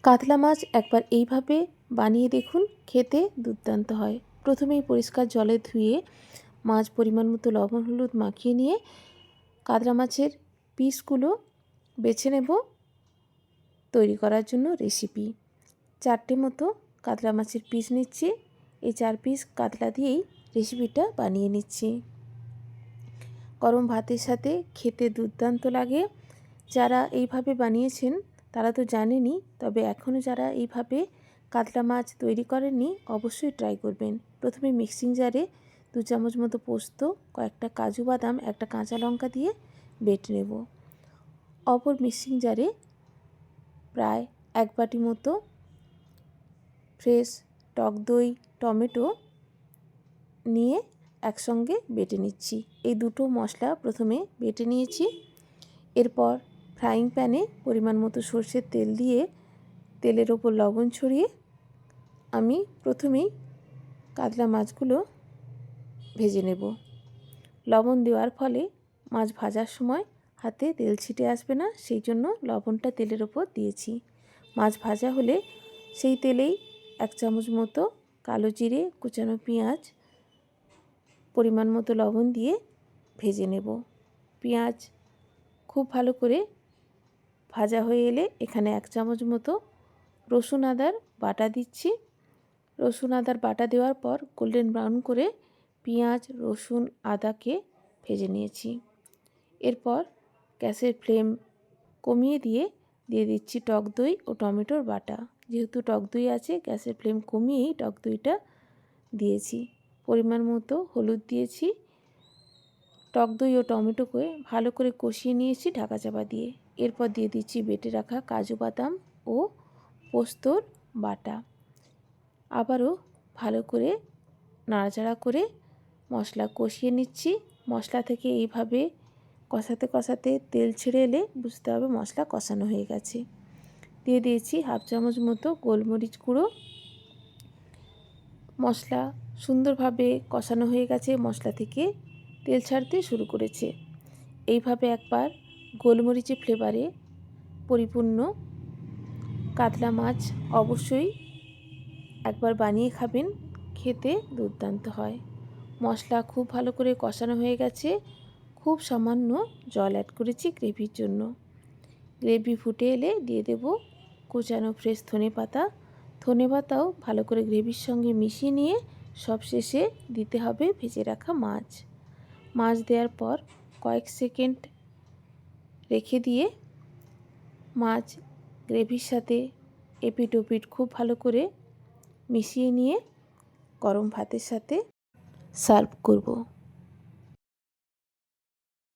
কাতলা মাছ একবার এইভাবে বানিয়ে দেখুন, খেতে দুর্দান্ত হয়। প্রথমেই পরিষ্কার জলে ধুয়ে মাছ পরিমাণ মতো লবণ হলুদ মাখিয়ে নিয়ে কাতলা মাছের পিসগুলো বেছে নেব তৈরি করার জন্য রেসিপি। 4টে মতো কাতলা মাছের পিস নিচ্ছি। এই 4 পিস কাতলা দিয়েই রেসিপিটা বানিয়ে নিচ্ছি। গরম ভাতের সাথে খেতে দুর্দান্ত লাগে। যারা এইভাবে বানিয়েছেন তারা তো জানেনই, তবে এখনও যারা এইভাবে কাতলা মাছ তৈরি করেননি অবশ্যই ট্রাই করবেন। প্রথমে মিক্সিং জারে 2 চামচ মতো পোস্ত, কয়েকটা কাজু বাদাম, একটা কাঁচা লঙ্কা দিয়ে বেটে নেব। অপর মিক্সিং জারে প্রায় 1 বাটি মতো ফ্রেশ টক দই, টমেটো নিয়ে একসঙ্গে বেটে নিচ্ছি। এই দুটো মশলা প্রথমে বেটে নিয়েছি। এরপর ফ্রাইং প্যানে পরিমাণ মতো সরষের তেল দিয়ে তেলের ওপর লবণ ছড়িয়ে আমি প্রথমেই কাতলা মাছগুলো ভেজে নেব। লবণ দেওয়ার ফলে মাছ ভাজার সময় হাতে তেল ছিটে আসবে না, সেই জন্য লবণটা তেলের ওপর দিয়েছি। মাছ ভাজা হলে সেই তেলেই 1 চামচ মতো কালো জিরে, কুচানো পেঁয়াজ, পরিমাণ মতো লবণ দিয়ে ভেজে নেব। পেঁয়াজ খুব ভালো করে ভাজা হয়ে এলে এখানে 1 চামচ মতো রসুন আদার বাটা দিচ্ছি। রসুন আদার বাটা দেওয়ার পর গোল্ডেন ব্রাউন করে পেঁয়াজ, রসুন, আদাকে ভেজে নিয়েছি। এরপর গ্যাসের ফ্লেম কমিয়ে দিয়ে দিচ্ছি টক দই ও টমেটোর বাটা। যেহেতু টক দই আছে, গ্যাসের ফ্লেম কমিয়েই টক দইটা দিয়েছি। পরিমাণ মতো হলুদ দিয়েছি। টক দই ও টমেটোকে ভালো করে কষিয়ে নিয়েছি ঢাকা চাপা দিয়ে। এরপর দিয়ে দিচ্ছি বেটে রাখা কাজু বাদাম ও পোস্তর বাটা। আবারও ভালো করে নাড়াচাড়া করে মশলা কষিয়ে নিচ্ছি। মশলা থেকে এইভাবে কষাতে কষাতে তেল ছেড়ে এলে বুঝতে হবে মশলা কষানো হয়ে গেছে। দিয়ে দিয়েছি 1/2 চামচ মতো গোলমরিচ গুঁড়ো। মশলা সুন্দরভাবে কষানো হয়ে গেছে, মশলা থেকে তেল ছাড়তে শুরু করেছে। এইভাবে একবার গোলমরিচের ফ্লেভারে পরিপূর্ণ কাতলা মাছ অবশ্যই একবার বানিয়ে খাবেন, খেতে দুর্দান্ত হয়। মশলা খুব ভালো করে কষানো হয়ে গেছে। খুব সামান্য জল অ্যাড করেছি গ্রেভির জন্য। গ্রেভি ফুটে এলে দিয়ে দেব কুচানো ফ্রেশ ধনেপাতা। ধনেপাতাও ভালো করে গ্রেভির সঙ্গে মিশিয়ে নিয়ে সবশেষে দিতে হবে ভেজে রাখা মাছ। মাছ দেওয়ার পর কয়েক সেকেন্ড রেখে দিয়ে মাছ গ্রেভির সাথে এপিট ওপিট খুব ভালো করে মিশিয়ে নিয়ে গরম ভাতের সাথে সার্ভ করব।